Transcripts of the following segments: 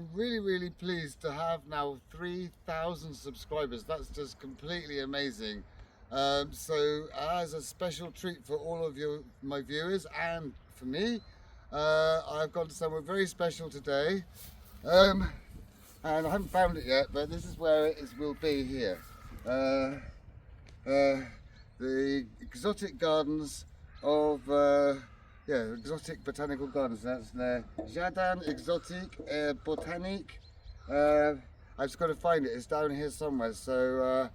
I'm really pleased to have now 3,000 subscribers. That's just completely amazing. So as a special treat for all of you, my viewers, and for me, I've got somewhere very special today. And I haven't found it yet, but this is where it will be here. The exotic gardens of exotic botanical gardens. That's the Jardin Exotique Botanique. I've just got to find it. It's down here somewhere. So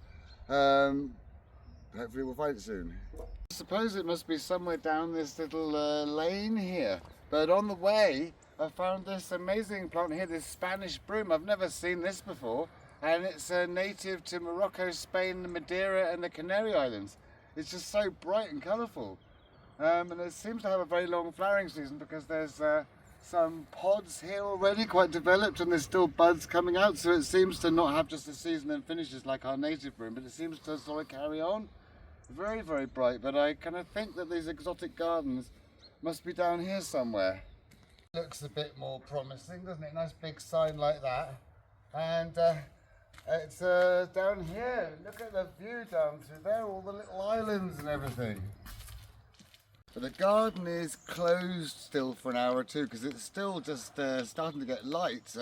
hopefully we'll find it soon. I suppose it must be somewhere down this little lane here. But on the way, I found this amazing plant here, this Spanish broom. I've never seen this before, and it's native to Morocco, Spain, Madeira, and the Canary Islands. It's just so bright and colourful. And it seems to have a very long flowering season because there's some pods here already quite developed and there's still buds coming out, so it seems to not have just a season and finishes like our native broom, but it seems to sort of carry on. Very bright, but I kind of think that these exotic gardens must be down here somewhere. Looks a bit more promising, doesn't it? Nice big sign like that. And it's down here. Look at the view down through there, all the little islands and everything. But the garden is closed still for an hour or two because it's still just starting to get light.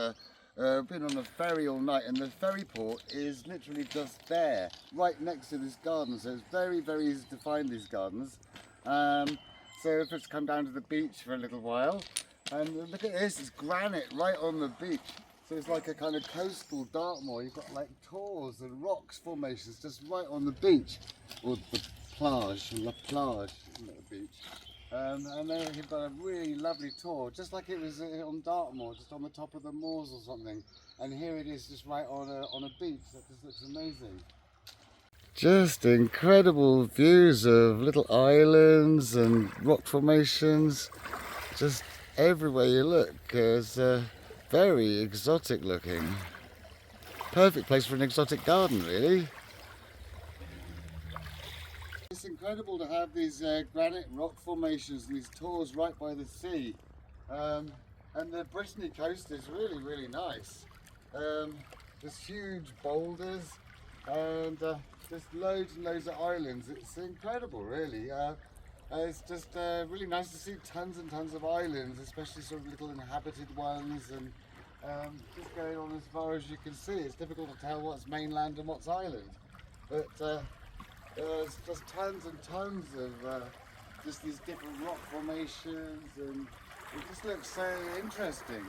I've been on a ferry all night, and the ferry port is literally just there, right next to this garden. So it's very easy to find these gardens. So if it's come down to the beach for a little while, and look at this, it's granite right on the beach. So it's like a kind of coastal Dartmoor. You've got like tors and rocks formations just right on the beach, or the plage, la plage, isn't it, the beach? And then you've got a really lovely tor, just like it was on Dartmoor, just on the top of the moors or something. And here it is, just right on a beach. That just looks amazing. Just incredible views of little islands and rock formations, just everywhere you look. It's very exotic looking. Perfect place for an exotic garden, really. It's incredible to have these granite rock formations and these tors right by the sea. And the Brittany coast is really nice. There's huge boulders and just loads and loads of islands. It's incredible, really. It's just really nice to see tons and tons of islands, especially sort of little inhabited ones, and just going on as far as you can see. It's difficult to tell what's mainland and what's island, but there's just tons and tons of just these different rock formations, and it just looks so interesting,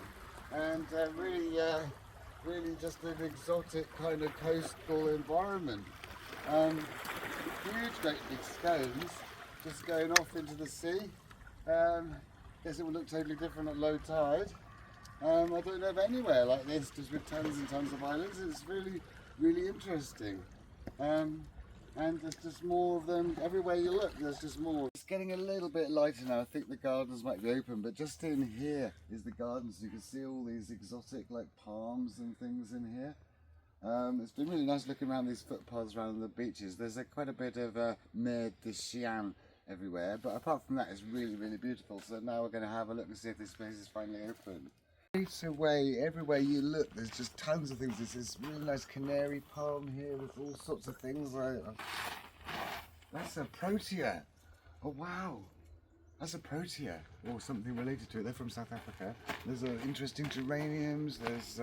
and really just an exotic kind of coastal environment. Huge great big stones just going off into the sea. Guess it would look totally different at low tide. I don't know of anywhere like this, just with tons and tons of islands. It's really interesting. And there's just more of them everywhere you look. There's just more. It's getting a little bit lighter now. I think the gardens might be open, but just in here is the garden, so you can see all these exotic like palms and things in here. It's been really nice looking around these footpaths around the beaches. There's quite a bit of mer de chien everywhere, but apart from that, it's really beautiful. So now we're going to have a look and see if this place is finally open. Straight away, everywhere you look, there's just tons of things. There's this really nice canary palm here with all sorts of things. That's a protea. Oh wow, that's a protea or something related to it. They're from South Africa. There's interesting geraniums. There's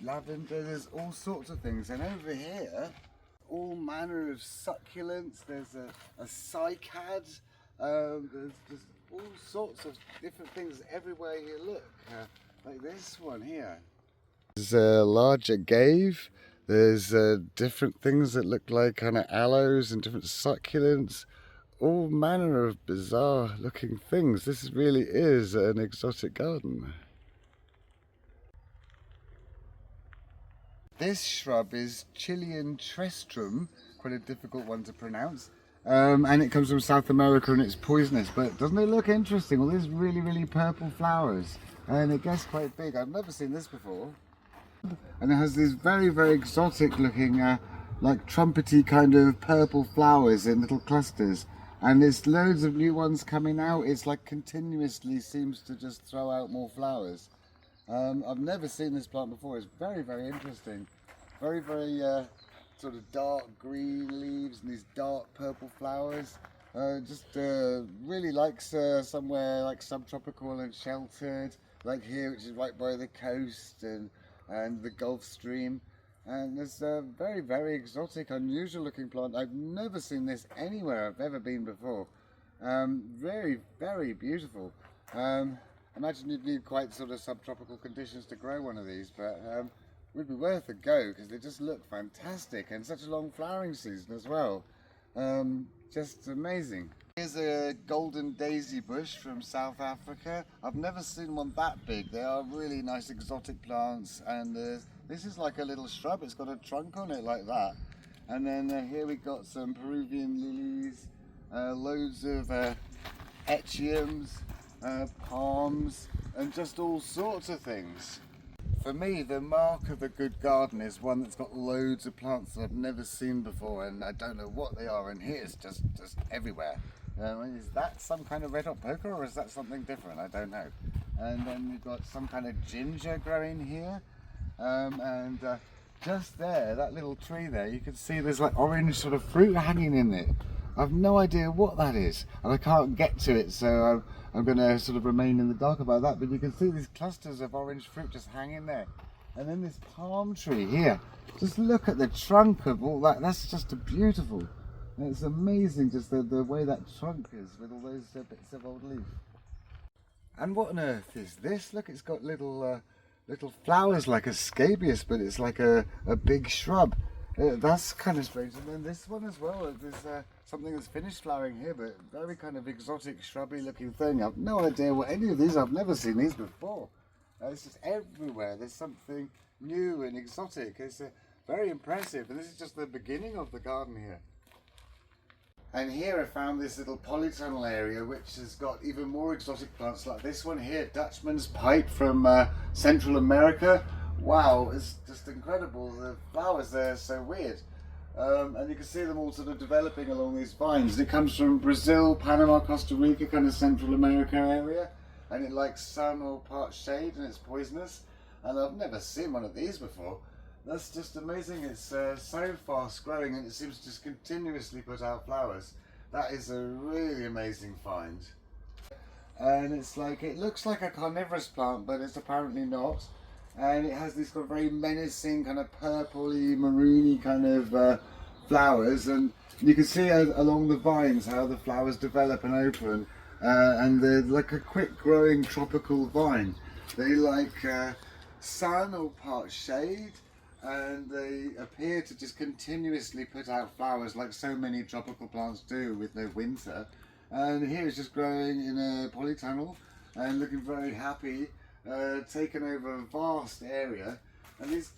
lavender. There's all sorts of things. And over here, all manner of succulents. There's a cycad. There's just all sorts of different things everywhere you look. Like this one here. There's a large agave. There's different things that look like kind of aloes and different succulents. All manner of bizarre looking things. This really is an exotic garden. This shrub is Chilean trestrum, quite a difficult one to pronounce. And it comes from South America and it's poisonous, but doesn't it look interesting? All these really purple flowers, and it gets quite big. I've never seen this before. And it has these very exotic looking like trumpety kind of purple flowers in little clusters, and there's loads of new ones coming out. It's like continuously seems to just throw out more flowers. I've never seen this plant before. It's very, very interesting. Very, very sort of dark green leaves and these dark purple flowers. Just really likes somewhere like subtropical and sheltered, like here, which is right by the coast and the Gulf Stream. And it's a very, very exotic, unusual looking plant. I've never seen this anywhere I've ever been before. Very, very beautiful. Imagine you'd need quite sort of subtropical conditions to grow one of these, but would be worth a go because they just look fantastic and such a long flowering season as well. Just amazing. Here's a golden daisy bush from South Africa. I've never seen one that big. They are really nice exotic plants, and this is like a little shrub. It's got a trunk on it like that. And then here we got some Peruvian lilies, loads of echiums, palms, and just all sorts of things. For me, the mark of a good garden is one that's got loads of plants that I've never seen before, and I don't know what they are, and here's just everywhere. Is that some kind of red hot poker, or is that something different? I don't know. And then we've got some kind of ginger growing here, and just there, that little tree there, you can see there's like orange sort of fruit hanging in it. I've no idea what that is, and I can't get to it, so I'm going to sort of remain in the dark about that. But you can see these clusters of orange fruit just hanging there. And then this palm tree here, just look at the trunk of all that. That's just beautiful. And it's amazing just the way that trunk is with all those bits of old leaf. And what on earth is this? Look, it's got little flowers like a scabious, but it's like a big shrub. That's kind of strange. And then this one as well, there's something that's finished flowering here, but very kind of exotic shrubby looking thing. I've no idea what any of these, I've never seen these before. It's just everywhere. There's something new and exotic. It's very impressive, and this is just the beginning of the garden here. And here I found this little polytunnel area which has got even more exotic plants like this one here, Dutchman's pipe from Central America. Wow, it's just incredible. The flowers there are so weird. And you can see them all sort of developing along these vines. It comes from Brazil, Panama, Costa Rica, kind of Central America area. And it likes sun or part shade, and it's poisonous. And I've never seen one of these before. That's just amazing. It's so fast growing, and it seems to just continuously put out flowers. That is a really amazing find. And it's like, it looks like a carnivorous plant, but it's apparently not. And it has these kind of very menacing, kind of purpley, maroony kind of flowers, and you can see along the vines how the flowers develop and open, and they're like a quick growing tropical vine. They like sun or part shade, and they appear to just continuously put out flowers like so many tropical plants do with no winter. And here it's just growing in a polytunnel and looking very happy. Taken over a vast area, and these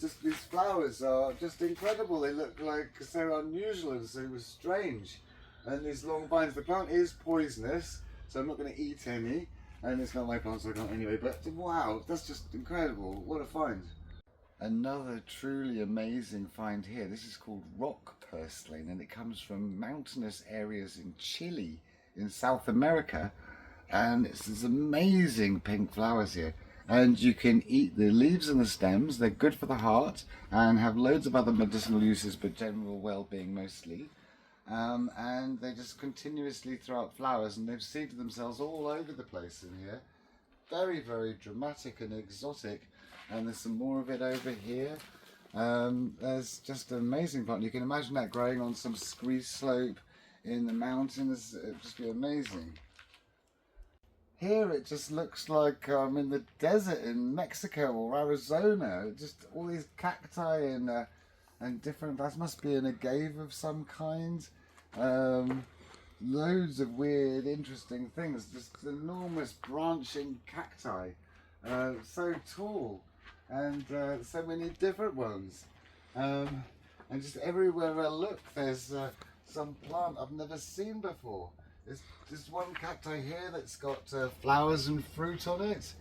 flowers are just incredible. They look like so unusual and so strange. And these long vines, the plant is poisonous, so I'm not going to eat any, and it's not my plant, so I can't anyway, but wow, that's just incredible. What a find. Another truly amazing find here. This is called rock purslane, and it comes from mountainous areas in Chile in South America, and it's these amazing pink flowers here. And you can eat the leaves and the stems. They're good for the heart and have loads of other medicinal uses, but general well-being mostly. And they just continuously throw out flowers, and they've seeded themselves all over the place in here. Very, very dramatic and exotic. And there's some more of it over here. There's just an amazing plant. You can imagine that growing on some scree slope in the mountains. It'd just be amazing. Here it just looks like I'm in the desert in Mexico or Arizona. Just all these cacti and different, that must be an agave of some kind. Loads of weird, interesting things. Just enormous branching cacti. So tall, and so many different ones. And just everywhere I look, there's some plant I've never seen before. There's just one cacti here that's got flowers and fruit on it.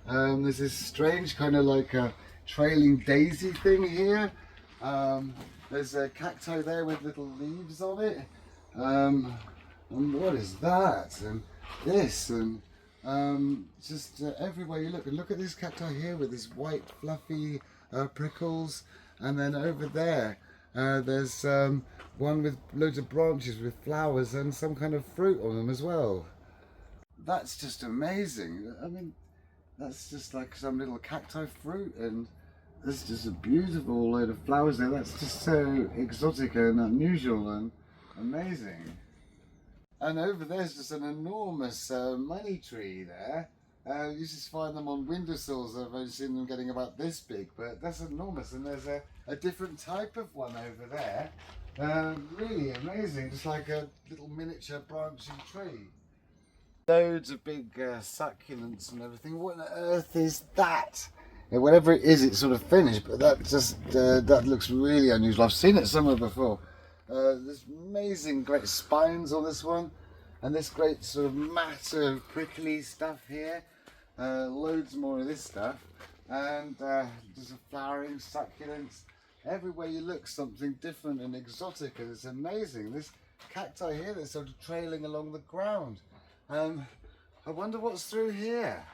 There's this strange kind of like a trailing daisy thing here. There's a cacti there with little leaves on it. And what is that? And this, and just everywhere you look. And look at this cacti here with this white fluffy prickles, and then over there there's one with loads of branches with flowers and some kind of fruit on them as well. That's just amazing. I mean, that's just like some little cacti fruit, and there's just a beautiful load of flowers there. That's just so exotic and unusual and amazing. And over there's just an enormous money tree there. You just find them on windowsills. I've only seen them getting about this big, but that's enormous. And there's a different type of one over there. Really amazing, just like a little miniature branching tree. Loads of big succulents and everything. What on earth is that? Yeah, whatever it is, it's sort of finished, but that just that looks really unusual. I've seen it somewhere before. There's amazing great spines on this one, and this great sort of mat of prickly stuff here. Loads more of this stuff, and there's a flowering succulents. Everywhere you look, something different and exotic, and it's amazing. This cacti here that's sort of trailing along the ground. I wonder what's through here.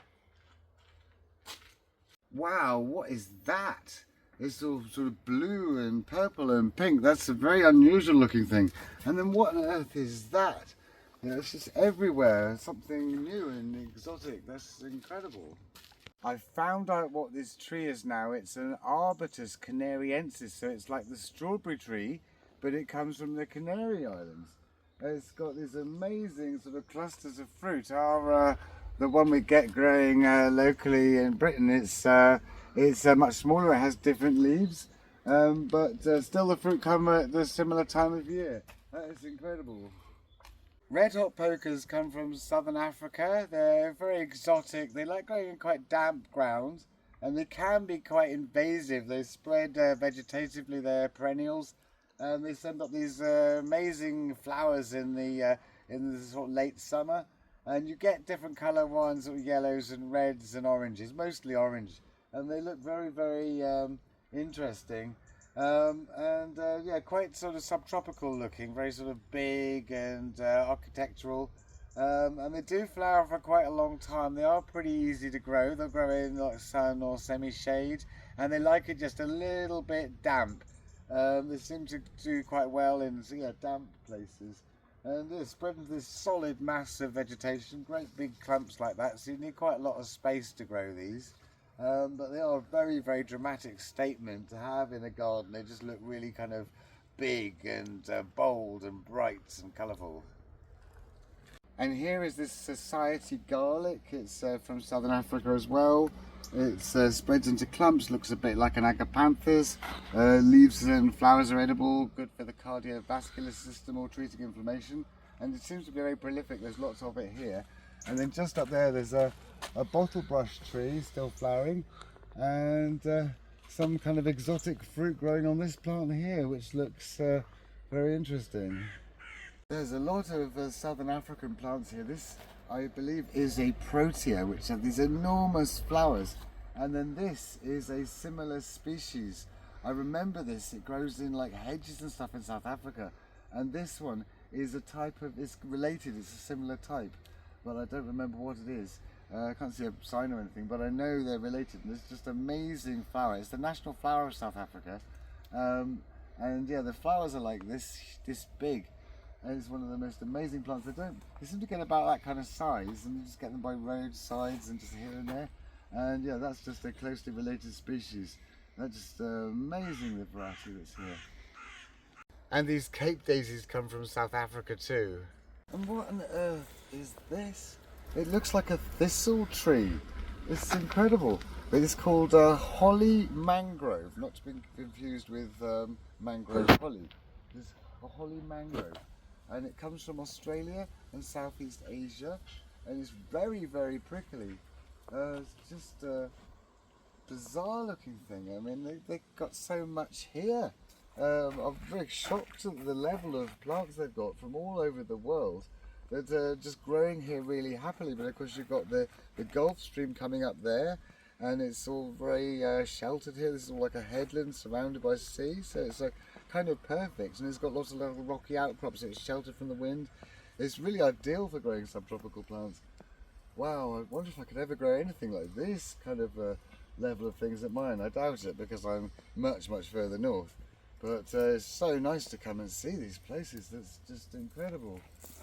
Wow, what is that? It's all sort of blue and purple and pink. That's a very unusual looking thing. And then what on earth is that? You know, it's just everywhere, something new and exotic. That's incredible. I found out what this tree is now. It's an Arbutus canariensis, so it's like the strawberry tree, but it comes from the Canary Islands. It's got these amazing sort of clusters of fruit. The one we get growing locally in Britain, it's much smaller. It has different leaves, but still the fruit come at the similar time of year. That is incredible. Red hot pokers come from southern Africa. They're very exotic. They like growing in quite damp ground, and they can be quite invasive. They spread vegetatively. They're perennials. They send up these amazing flowers in the sort of late summer, and you get different colour ones, sort of yellows and reds and oranges, mostly orange, and they look very, very interesting, yeah, quite sort of subtropical looking, very sort of big and architectural, and they do flower for quite a long time. They are pretty easy to grow. They'll grow in like sun or semi-shade, and they like it just a little bit damp. They seem to do quite well in damp places, and they're spreading this solid mass of vegetation, great big clumps like that, so you need quite a lot of space to grow these, but they are a very, very dramatic statement to have in a garden. They just look really kind of big and bold and bright and colourful. And here is this society garlic. It's from southern Africa as well. It spreads into clumps, looks a bit like an agapanthus. Leaves and flowers are edible, good for the cardiovascular system or treating inflammation. And it seems to be very prolific. There's lots of it here. And then just up there, there's a bottle brush tree still flowering, and some kind of exotic fruit growing on this plant here, which looks very interesting. There's a lot of southern African plants here. This, I believe, is a protea, which have these enormous flowers. And then this is a similar species. I remember this, it grows in like hedges and stuff in South Africa. And this one is a type of, it's related, it's a similar type, but I don't remember what it is. I can't see a sign or anything, but I know they're related. And it's just amazing flower. It's the national flower of South Africa. And yeah, the flowers are like this big. And it's one of the most amazing plants. They seem to get about that kind of size, and you just get them by roadsides and just here and there. And yeah, that's just a closely related species. That's just amazing, the variety that's here. And these Cape daisies come from South Africa too. And what on earth is this? It looks like a thistle tree. It's incredible. But it's called holly mangrove, not to be confused with mangrove holly. It's a holly mangrove. And it comes from Australia and Southeast Asia, and it's very, very prickly. It's just a bizarre looking thing. I mean, they've got so much here. I'm very shocked at the level of plants they've got from all over the world that are just growing here really happily. But of course you've got the Gulfstream coming up there, and it's all very sheltered here. This is all like a headland surrounded by sea, so it's kind of perfect, and it's got lots of little rocky outcrops, so it's sheltered from the wind. It's really ideal for growing subtropical plants. Wow, I wonder if I could ever grow anything like this kind of level of things at mine. I doubt it because I'm much, much further north. But it's so nice to come and see these places. That's just incredible.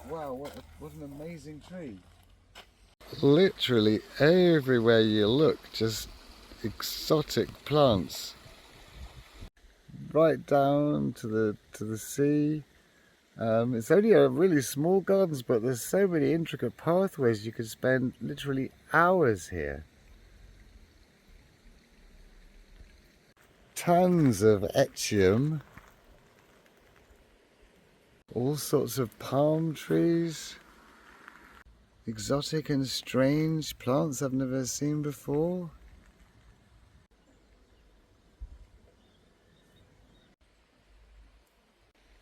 Wow, what an amazing tree. Literally everywhere you look, just exotic plants. Right down to the sea. It's only a really small gardens, but there's so many intricate pathways. You could spend literally hours here. Tons of echium, all sorts of palm trees, exotic and strange plants I've never seen before.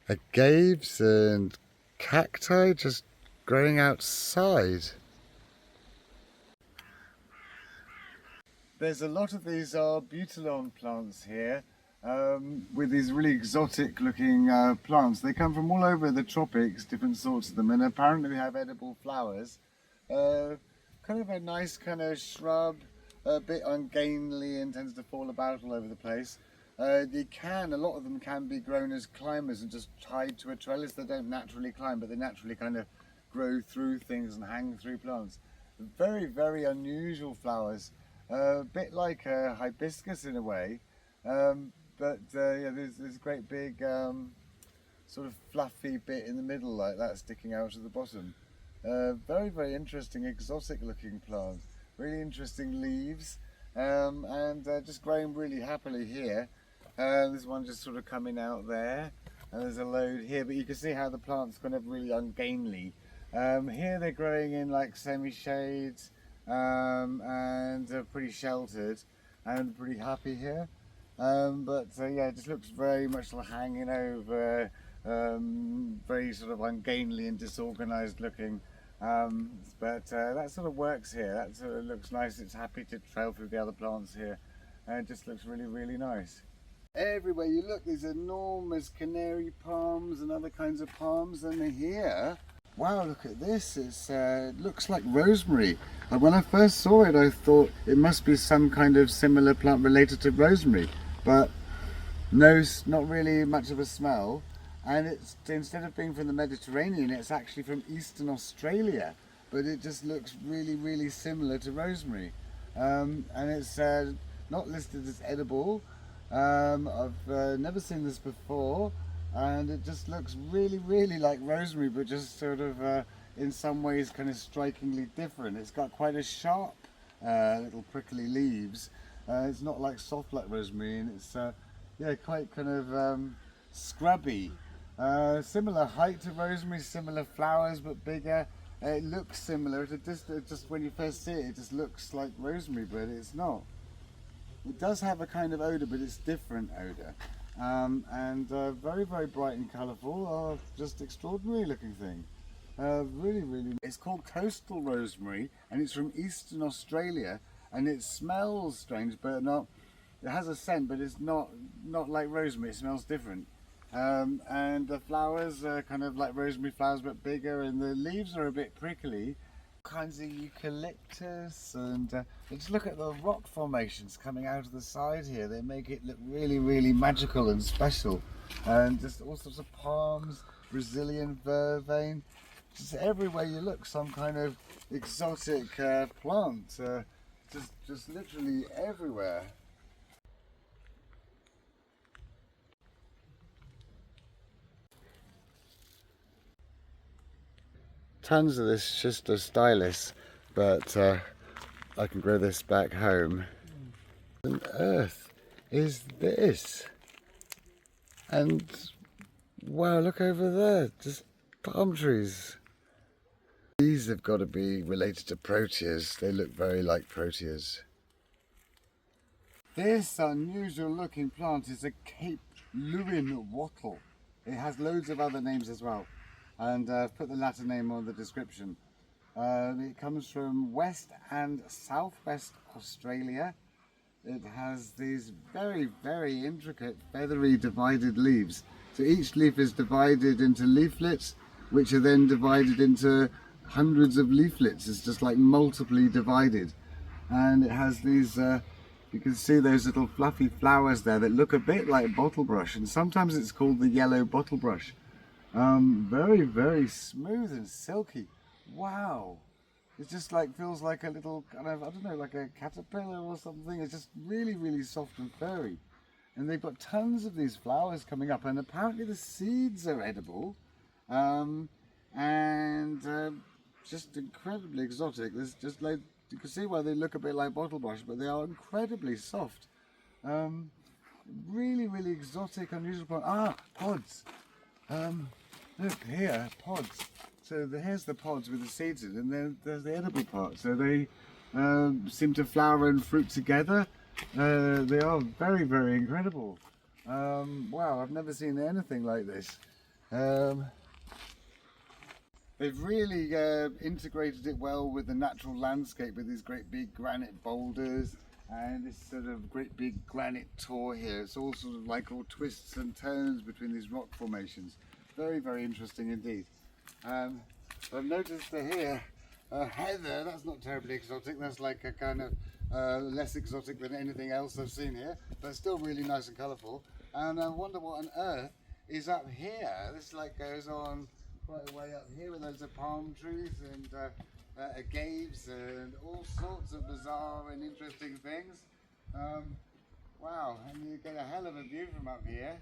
Agaves and cacti just growing outside. There's a lot of these butylon plants here, with these really exotic looking plants. They come from all over the tropics, different sorts of them, and apparently they have edible flowers. Kind of a nice kind of shrub, a bit ungainly and tends to fall about all over the place. A lot of them can be grown as climbers and just tied to a trellis. They don't naturally climb, but they naturally kind of grow through things and hang through plants. Very, very unusual flowers. A bit like a hibiscus in a way, but yeah, there's this great big sort of fluffy bit in the middle like that sticking out at the bottom. Very, very interesting, exotic looking plant. Really interesting leaves, and just growing really happily here. There's one just sort of coming out there, and there's a load here, but you can see how the plant's kind of really ungainly. Here they're growing in like semi-shades, and pretty sheltered and pretty happy here, but yeah, it just looks very much like hanging over, very sort of ungainly and disorganized looking, but that sort of works here. That sort of looks nice. It's happy to trail through the other plants here, and it just looks really, really nice. Everywhere you look, these enormous canary palms and other kinds of palms, and here, wow, look at this. It looks like rosemary. When I first saw it, I thought it must be some kind of similar plant related to rosemary, but no, not really much of a smell. And it's, instead of being from the Mediterranean, it's actually from Eastern Australia, but it just looks really, really similar to rosemary. And it's not listed as edible. I've never seen this before, and it just looks really, really like rosemary, but just sort of in some ways kind of strikingly different. It's got quite a sharp little prickly leaves. It's not like soft like rosemary, and it's yeah, quite kind of scrubby. Similar height to rosemary, similar flowers but bigger. It looks similar at a distance. Just when you first see it, it just looks like rosemary, but it's not. It does have a kind of odour, but it's different odour. And very, very bright and colourful. Just extraordinary looking thing. Really, really. It's called coastal rosemary, and it's from Eastern Australia, and it smells strange, but not. It has a scent, but it's not like rosemary. It smells different. And the flowers are kind of like rosemary flowers, but bigger, and the leaves are a bit prickly. Kinds of eucalyptus, and just look at the rock formations coming out of the side here. They make it look really, really magical and special, and just all sorts of palms, Brazilian vervain, just everywhere you look, some kind of exotic plant, just literally everywhere. Tons of this Schista stylus, but I can grow this back home. What on earth is this? And wow, look over there, just palm trees. These have got to be related to proteas. They look very like proteas. This unusual looking plant is a Cape Lewin wattle. It has loads of other names as well, and I've put the Latin name on the description. It comes from West and Southwest Australia. It has these very, very intricate feathery divided leaves. So each leaf is divided into leaflets, which are then divided into hundreds of leaflets. It's just like multiply divided, and it has these you can see those little fluffy flowers there that look a bit like bottlebrush, and sometimes it's called the yellow bottlebrush. Very, very smooth and silky. Wow. It just like feels like a little kind of, I don't know, like a caterpillar or something. It's just really, really soft and furry. And they've got tons of these flowers coming up, and apparently the seeds are edible, and just incredibly exotic. There's just like, you can see why they look a bit like bottlebrush, but they are incredibly soft. Really, really exotic, unusual plant. Ah, pods. Look here, pods. So here's the pods with the seeds in, and then there's the edible part. So they seem to flower and fruit together. They are very, very incredible. Wow, I've never seen anything like this. They've really integrated it well with the natural landscape, with these great big granite boulders and this sort of great big granite tor here. It's all sort of like all twists and turns between these rock formations. Very, very interesting indeed. I've noticed that here, heather, that's not terribly exotic. That's like a kind of less exotic than anything else I've seen here, but still really nice and colourful. And I wonder what on earth is up here. This like goes on quite a way up here with loads of palm trees and agaves and all sorts of bizarre and interesting things. Wow, and you get a hell of a view from up here.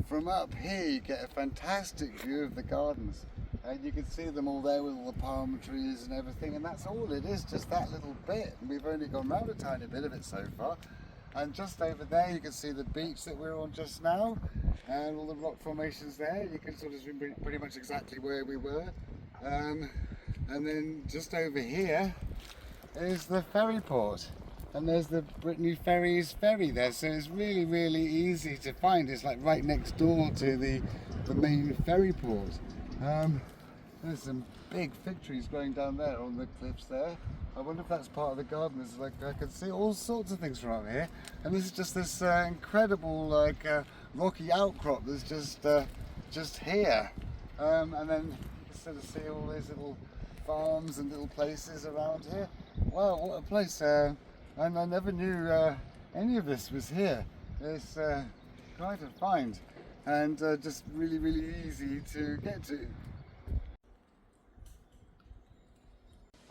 From up here you get a fantastic view of the gardens, and you can see them all there with all the palm trees and everything, and that's all it is, just that little bit. And we've only gone round a tiny bit of it so far. And just over there you can see the beach that we're on just now, and all the rock formations there. You can sort of see pretty much exactly where we were. And then just over here is the ferry port. And there's the Brittany Ferries ferry there, so it's really, really easy to find. It's like right next door to the main ferry port. There's some big fig trees growing down there on the cliffs there. I wonder if that's part of the garden. It's like I can see all sorts of things from up here, and this is just this incredible like rocky outcrop that's just here. And then you can sort of see all these little farms and little places around here. Wow, what a place! And I never knew any of this was here. It's quite a find, and just really, really easy to get to.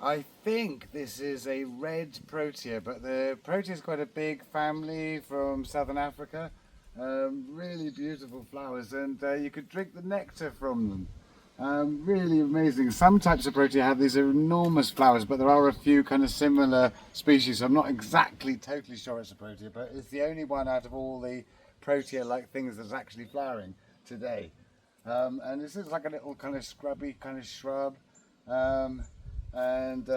I think this is a red protea, but the protea is quite a big family from southern Africa. Really beautiful flowers, and you could drink the nectar from them. Really amazing. Some types of protea have these enormous flowers, but there are a few kind of similar species. So I'm not exactly totally sure it's a protea, but it's the only one out of all the protea-like things that's actually flowering today. And this is like a little kind of scrubby kind of shrub, and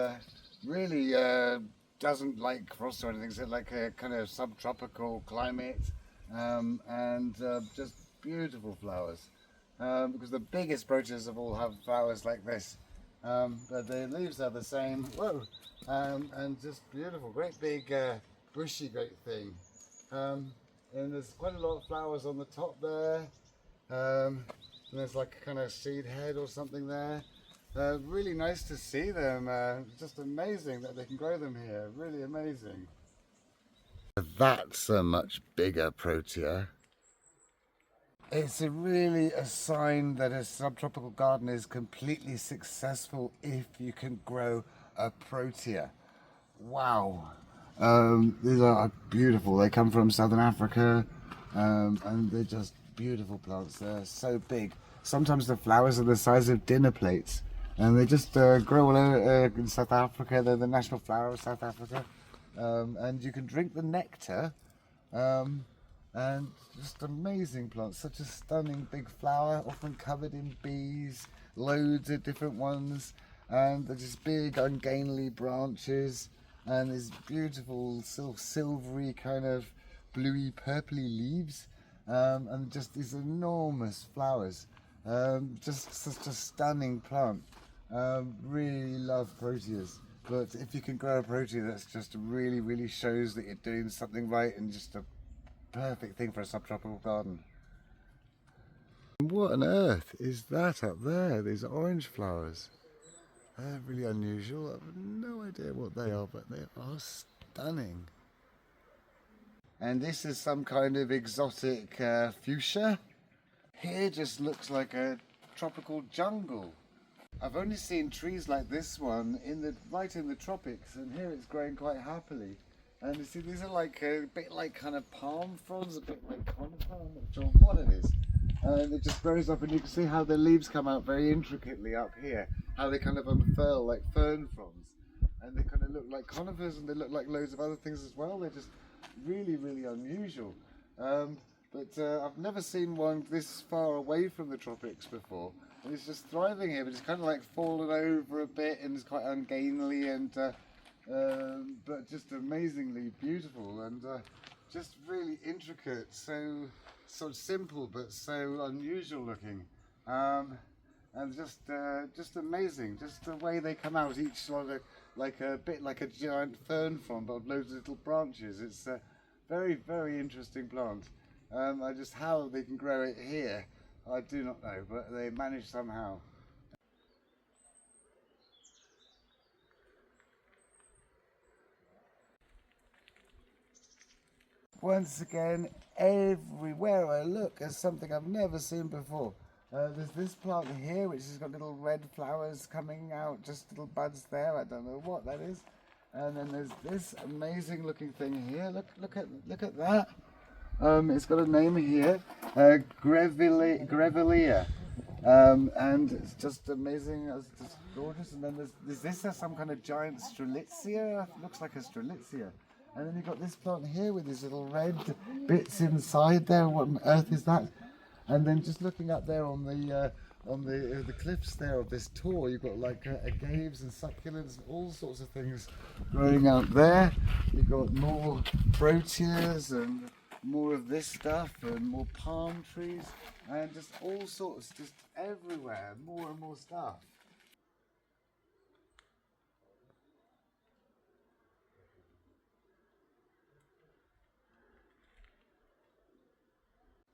really doesn't like frost or anything. It's like a kind of subtropical climate, and just beautiful flowers. Because the biggest proteas of all have flowers like this, but the leaves are the same. Whoa, and just beautiful, great big bushy great thing. And there's quite a lot of flowers on the top there, and there's like a kind of seed head or something there. Really nice to see them. Just amazing that they can grow them here. Really amazing. That's a much bigger protea. It's really a sign that a subtropical garden is completely successful if you can grow a protea. Wow. These are beautiful. They come from southern Africa, and they're just beautiful plants. They're so big. Sometimes the flowers are the size of dinner plates, and they just grow all over in South Africa. They're the national flower of South Africa, and you can drink the nectar. And just amazing plants, such a stunning big flower, often covered in bees, loads of different ones, and they're just big ungainly branches, and these beautiful silvery kind of bluey purpley leaves, and just these enormous flowers. Just such a stunning plant. Really love proteas. But if you can grow a protein, that's just really, really shows that you're doing something right and just a perfect thing for a subtropical garden. What on earth is that up there? These orange flowers. They're really unusual. I have no idea what they are, but they are stunning. And this is some kind of exotic fuchsia. Here just looks like a tropical jungle. I've only seen trees like this one right in the tropics, and here it's growing quite happily. And you see, these are like a bit like kind of palm fronds, a bit like conifer. I'm not sure what it is. And it just grows up, and you can see how the leaves come out very intricately up here. How they kind of unfurl like fern fronds, and they kind of look like conifers, and they look like loads of other things as well. They're just really, really unusual. But I've never seen one this far away from the tropics before. And it's just thriving here, but it's kind of like fallen over a bit and it's quite ungainly, and but just amazingly beautiful and just really intricate, so sort of simple but so unusual looking, and just amazing. Just the way they come out, each sort of like a bit like a giant fern frond, but loads of little branches. It's a very, very interesting plant. Just how they can grow it here, I do not know, but they manage somehow. Once again, everywhere I look, there's something I've never seen before. There's this plant here, which has got little red flowers coming out, just little buds there. I don't know what that is. And then there's this amazing looking thing here. Look at that. It's got a name here, Grevillea. And it's just amazing, it's just gorgeous. And then there's this some kind of giant strelitzia, looks like a strelitzia. And then you've got this plant here with these little red bits inside there. What on earth is that? And then just looking up there on the cliffs there of this tour, you've got like agaves and succulents and all sorts of things growing out there. You've got more proteas and more of this stuff and more palm trees and just all sorts, just everywhere, more and more stuff.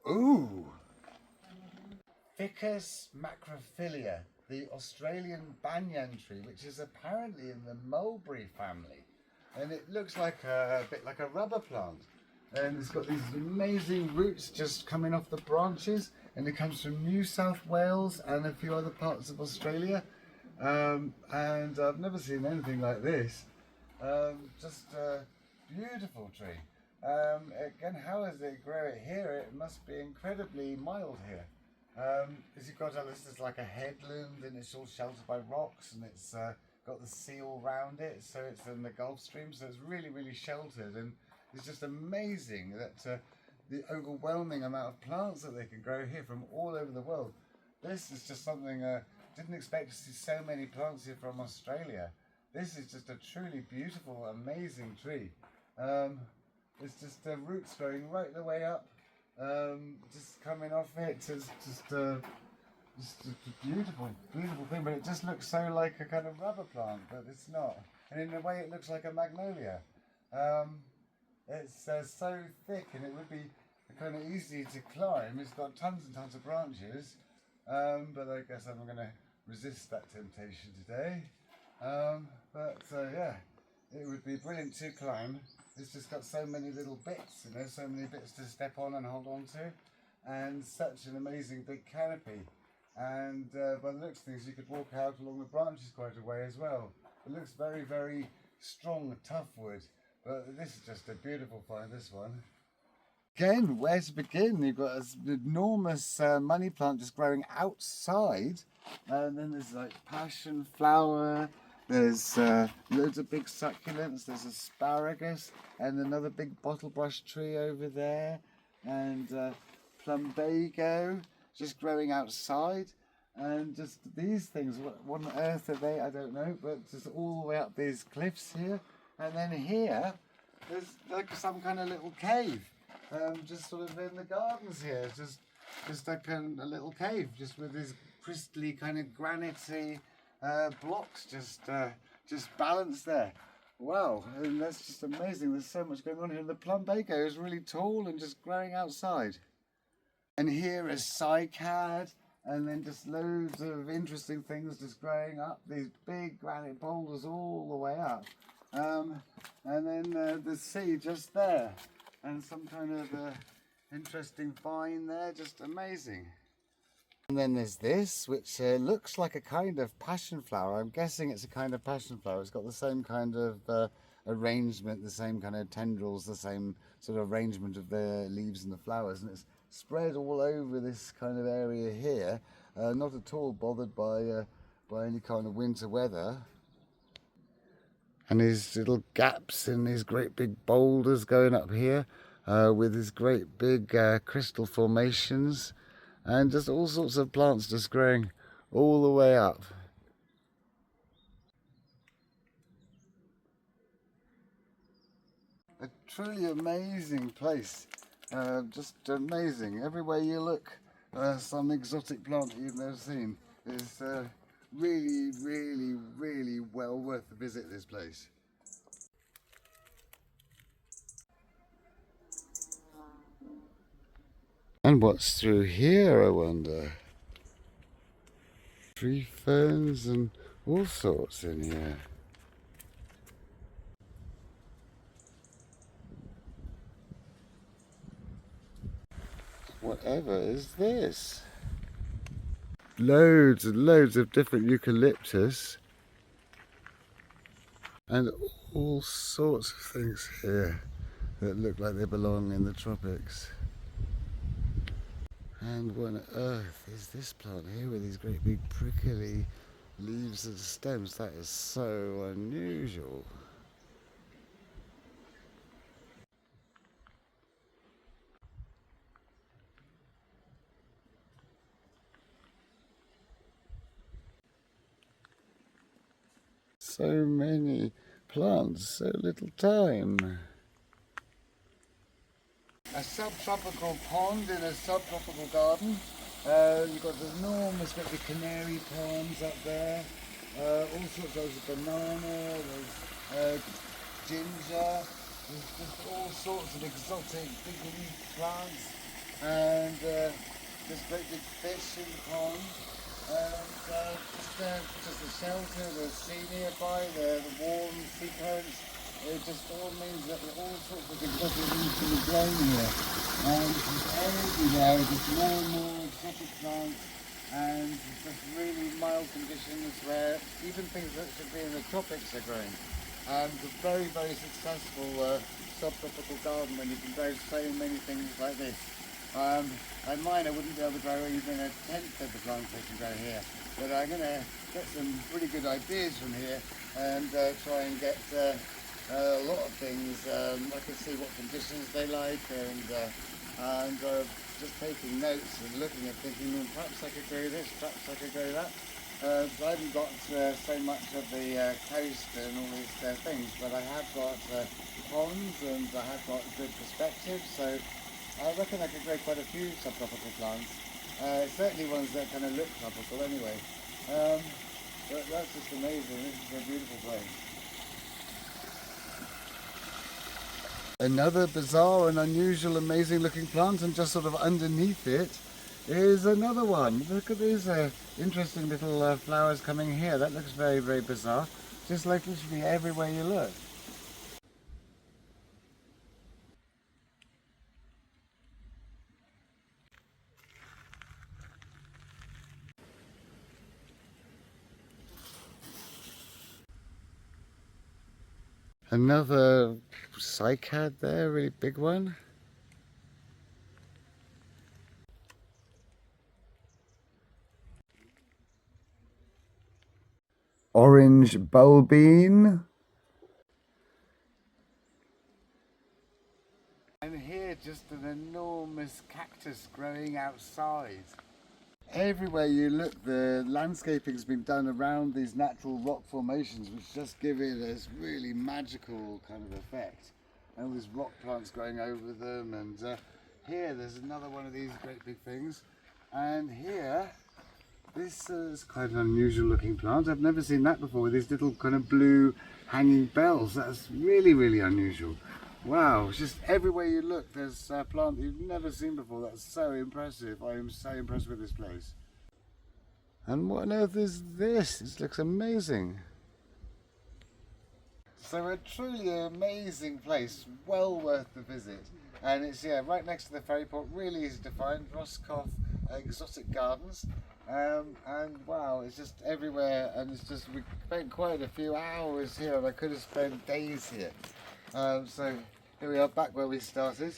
Ooh! Ficus macrophylla, the Australian banyan tree, which is apparently in the mulberry family. And it looks like a bit like a rubber plant. And it's got these amazing roots just coming off the branches, and it comes from New South Wales and a few other parts of Australia. And I've never seen anything like this. Just a beautiful tree. Again, how does it grow it here? It must be incredibly mild here. As you've got this is like a headland, and it's all sheltered by rocks, and it's got the sea all around it, so it's in the Gulfstream, so it's really, really sheltered. And it's just amazing that the overwhelming amount of plants that they can grow here from all over the world. This is just something didn't expect to see so many plants here from Australia. This is just a truly beautiful, amazing tree. It's just roots growing right the way up, just coming off it. It's just a beautiful, beautiful thing. But it just looks so like a kind of rubber plant, but it's not. And in a way, it looks like a magnolia. It's so thick, and it would be kind of easy to climb. It's got tons and tons of branches, but I guess I'm going to resist that temptation today. Yeah, it would be brilliant to climb. It's just got so many little bits, you know, so many bits to step on and hold on to, and such an amazing big canopy. And by the looks of things, you could walk out along the branches quite a way as well. It looks very, very strong, tough wood. But this is just a beautiful find, this one. Again, where to begin? You've got an enormous money plant just growing outside. And then there's like passion flower. There's loads of big succulents. There's asparagus. And another big bottlebrush tree over there. And plumbago just growing outside. And just these things, what on earth are they? I don't know. But just all the way up these cliffs here. And then here, there's like some kind of little cave, just sort of in the gardens here. Just like a little cave, just with these crystally kind of granity blocks just just balanced there. Wow, and that's just amazing. There's so much going on here. The plumbago is really tall and just growing outside. And here is cycad, and then just loads of interesting things just growing up. These big granite boulders all the way up. And then the sea just there. And some kind of interesting vine there, just amazing. And then there's this, which looks like a kind of passion flower. I'm guessing it's a kind of passion flower. It's got the same kind of arrangement, the same kind of tendrils, the same sort of arrangement of the leaves and the flowers. And it's spread all over this kind of area here. Not at all bothered by any kind of winter weather. And these little gaps in these great big boulders going up here with these great big crystal formations. And just all sorts of plants just growing all the way up. A truly amazing place, just amazing. Everywhere you look, some exotic plant that you've never seen. It's really, really, really well worth the visit, this place. And what's through here, I wonder? Tree ferns and all sorts in here. Whatever is this? Loads and loads of different eucalyptus and all sorts of things here that look like they belong in the tropics. And what on earth is this plant here with these great big prickly leaves and stems? That is so unusual. So many plants, so little time. A subtropical pond in a subtropical garden. You've got enormous great big canary palms up there. All sorts of banana, there's ginger, there's just all sorts of exotic big leaf plants. And this great big fish in the pond. Just a shelter, the sea nearby, the warm sea currents. It just all means that all sorts of exotic things can be grown here. And just everywhere, just more and more exotic plants and just really mild conditions where even things that should be in the tropics are growing. It's a very, very successful subtropical garden when you can grow so many things like this. And mine, I wouldn't be able to grow even a tenth of the plants I can grow here. But I'm going to get some really good ideas from here and try and get a lot of things. I can see what conditions they like and just taking notes and looking at thinking, well, perhaps I could grow this, perhaps I could grow that. So I haven't got so much of the coast and all these things, but I have got ponds and I have got good perspective. So I reckon I could grow quite a few subtropical plants, certainly ones that kind of look tropical anyway. But that's just amazing. This is a beautiful place. Another bizarre and unusual, amazing looking plant, and just sort of underneath it is another one. Look at these interesting little flowers coming here. That looks very, very bizarre. Just like literally everywhere you look. Another cycad there, really big one. Orange bulbine. And here just an enormous cactus growing outside. Everywhere you look, the landscaping's been done around these natural rock formations, which just give it this really magical kind of effect. And all these rock plants growing over them. And here, there's another one of these great big things. And here, this this is quite an unusual looking plant. I've never seen that before, with these little kind of blue hanging bells. That's really, really unusual. Wow, it's just everywhere you look there's a plant you've never seen before. That's so impressive. I am so impressed with this place. And what on earth is this? This looks amazing. So a truly amazing place, well worth the visit. And it's right next to the ferry port, really easy to find. Roscoff Exotic Gardens. And wow, it's just everywhere, and it's just, we spent quite a few hours here, and I could have spent days here. So here we are back where we started.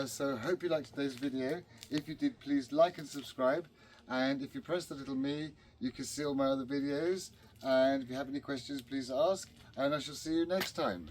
So hope you liked today's video. If you did, please like and subscribe. And if you press the little me, you can see all my other videos. And if you have any questions, please ask. And I shall see you next time.